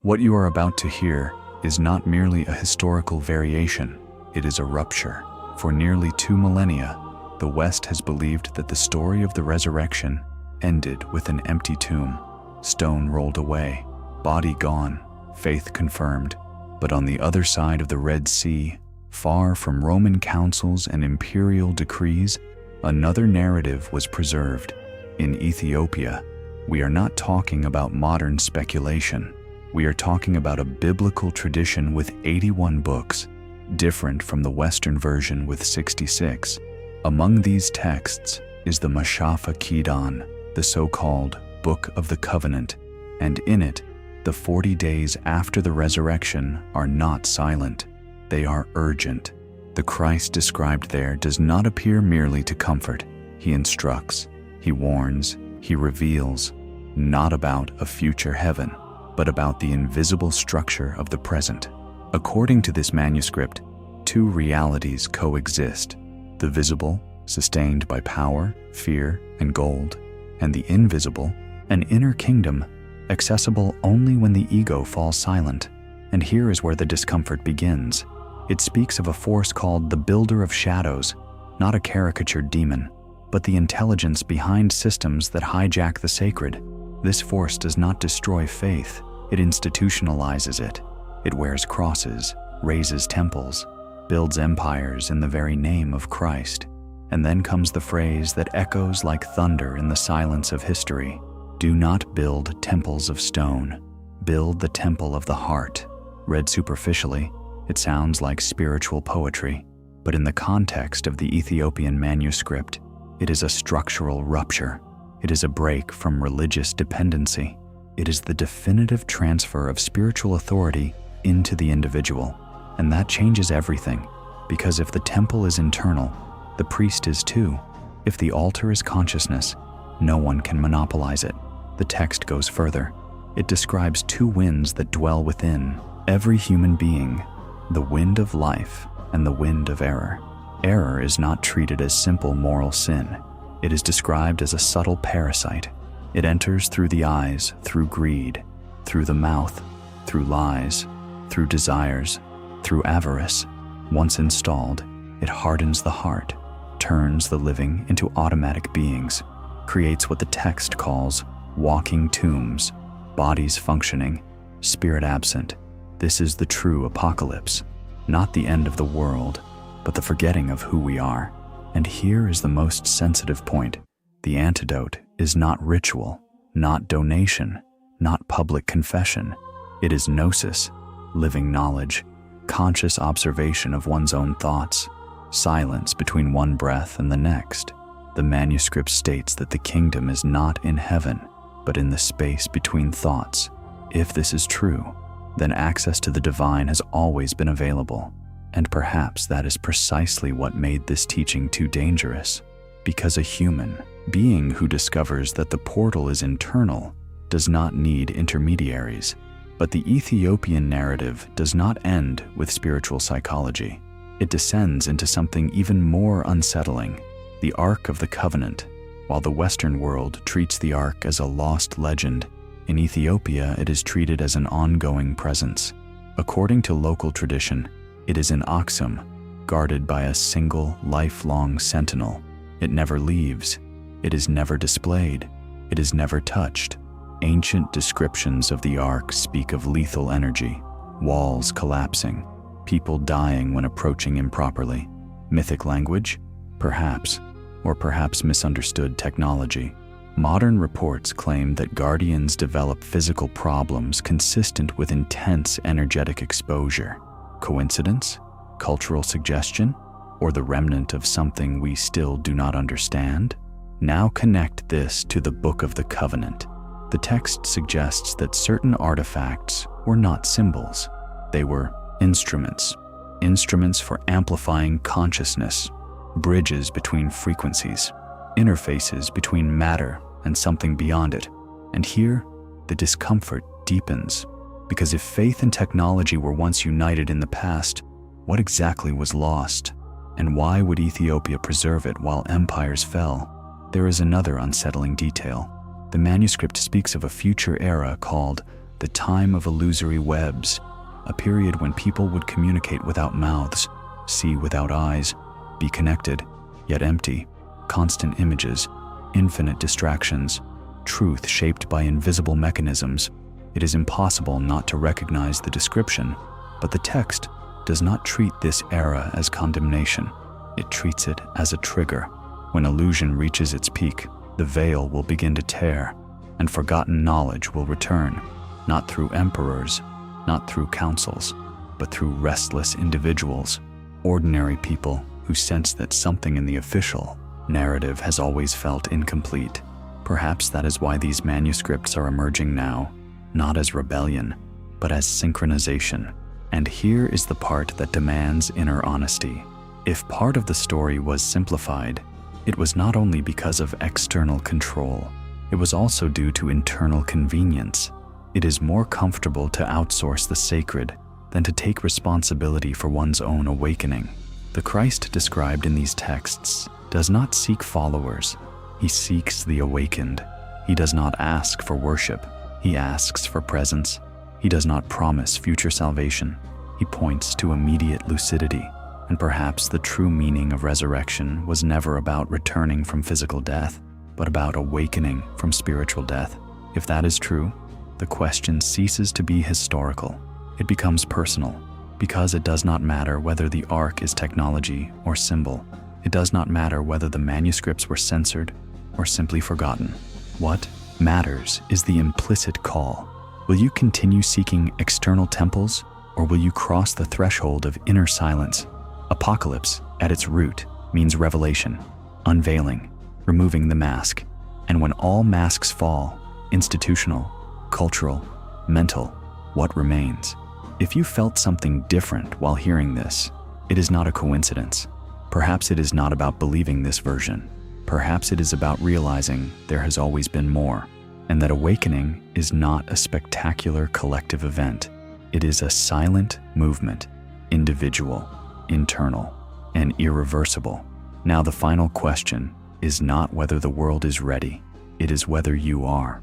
What you are about to hear is not merely a historical variation, it is a rupture. For nearly 2 millennia, the West has believed that the story of the resurrection ended with an empty tomb, stone rolled away, body gone, faith confirmed. But on the other side of the Red Sea, far from Roman councils and imperial decrees, another narrative was preserved. In Ethiopia, we are not talking about modern speculation. We are talking about a biblical tradition with 81 books, different from the Western version with 66. Among these texts is the Mashafa Kedan, the so-called Book of the Covenant, and in it, the 40 days after the resurrection are not silent. They are urgent. The Christ described there does not appear merely to comfort. He instructs, he warns, he reveals, not about a future heaven, but about the invisible structure of the present. According to this manuscript, 2 realities coexist: the visible, sustained by power, fear, and gold, and the invisible, an inner kingdom, accessible only when the ego falls silent. And here is where the discomfort begins. It speaks of a force called the Builder of Shadows, not a caricatured demon, but the intelligence behind systems that hijack the sacred. This force does not destroy faith, it institutionalizes it. It wears crosses, raises temples, builds empires in the very name of Christ. And then comes the phrase that echoes like thunder in the silence of history: do not build temples of stone, build the temple of the heart. Read superficially, it sounds like spiritual poetry, but in the context of the Ethiopian manuscript, it is a structural rupture. It is a break from religious dependency. It is the definitive transfer of spiritual authority into the individual. And that changes everything, because if the temple is internal, the priest is too. If the altar is consciousness, no one can monopolize it. The text goes further. It describes 2 winds that dwell within every human being: the wind of life and the wind of error. Error is not treated as simple moral sin. It is described as a subtle parasite. It enters through the eyes, through greed, through the mouth, through lies, through desires, through avarice. Once installed, it hardens the heart, turns the living into automatic beings, creates what the text calls walking tombs, bodies functioning, spirit absent. This is the true apocalypse, not the end of the world, but the forgetting of who we are. And here is the most sensitive point. The antidote is not ritual, not donation, not public confession. It is gnosis, living knowledge, conscious observation of one's own thoughts, silence between one breath and the next. The manuscript states that the kingdom is not in heaven, but in the space between thoughts. If this is true, then access to the divine has always been available. And perhaps that is precisely what made this teaching too dangerous, because a human being who discovers that the portal is internal does not need intermediaries. But the Ethiopian narrative does not end with spiritual psychology. It descends into something even more unsettling: the Ark of the Covenant. While the Western world treats the Ark as a lost legend, in Ethiopia it is treated as an ongoing presence. According to local tradition, it is in Aksum, guarded by a single, lifelong sentinel. It never leaves. It is never displayed. It is never touched. Ancient descriptions of the Ark speak of lethal energy, walls collapsing, people dying when approaching improperly. Mythic language? Perhaps, or perhaps misunderstood technology. Modern reports claim that guardians develop physical problems consistent with intense energetic exposure. Coincidence? Cultural suggestion? Or the remnant of something we still do not understand? Now connect this to the Book of the Covenant. The text suggests that certain artifacts were not symbols. They were instruments. Instruments for amplifying consciousness, bridges between frequencies, interfaces between matter and something beyond it. And here, the discomfort deepens, because if faith and technology were once united in the past, what exactly was lost? And why would Ethiopia preserve it while empires fell? There is another unsettling detail. The manuscript speaks of a future era called the time of illusory webs, a period when people would communicate without mouths, see without eyes, be connected, yet empty, constant images, infinite distractions, truth shaped by invisible mechanisms. It is impossible not to recognize the description, but the text does not treat this era as condemnation. It treats it as a trigger. When illusion reaches its peak, the veil will begin to tear, and forgotten knowledge will return, not through emperors, not through councils, but through restless individuals, ordinary people who sense that something in the official narrative has always felt incomplete. Perhaps that is why these manuscripts are emerging now, not as rebellion, but as synchronization. And here is the part that demands inner honesty. If part of the story was simplified, it was not only because of external control, it was also due to internal convenience. It is more comfortable to outsource the sacred than to take responsibility for one's own awakening. The Christ described in these texts does not seek followers. He seeks the awakened. He does not ask for worship. He asks for presence. He does not promise future salvation. He points to immediate lucidity. And perhaps the true meaning of resurrection was never about returning from physical death, but about awakening from spiritual death. If that is true, the question ceases to be historical. It becomes personal, because it does not matter whether the ark is technology or symbol. It does not matter whether the manuscripts were censored or simply forgotten. What matters is the implicit call. Will you continue seeking external temples, or will you cross the threshold of inner silence? Apocalypse, at its root, means revelation, unveiling, removing the mask. And when all masks fall, institutional, cultural, mental, what remains? If you felt something different while hearing this, it is not a coincidence. Perhaps it is not about believing this version. Perhaps it is about realizing there has always been more, and that awakening is not a spectacular collective event. It is a silent movement, individual, internal, and irreversible. Now the final question is not whether the world is ready, it is whether you are.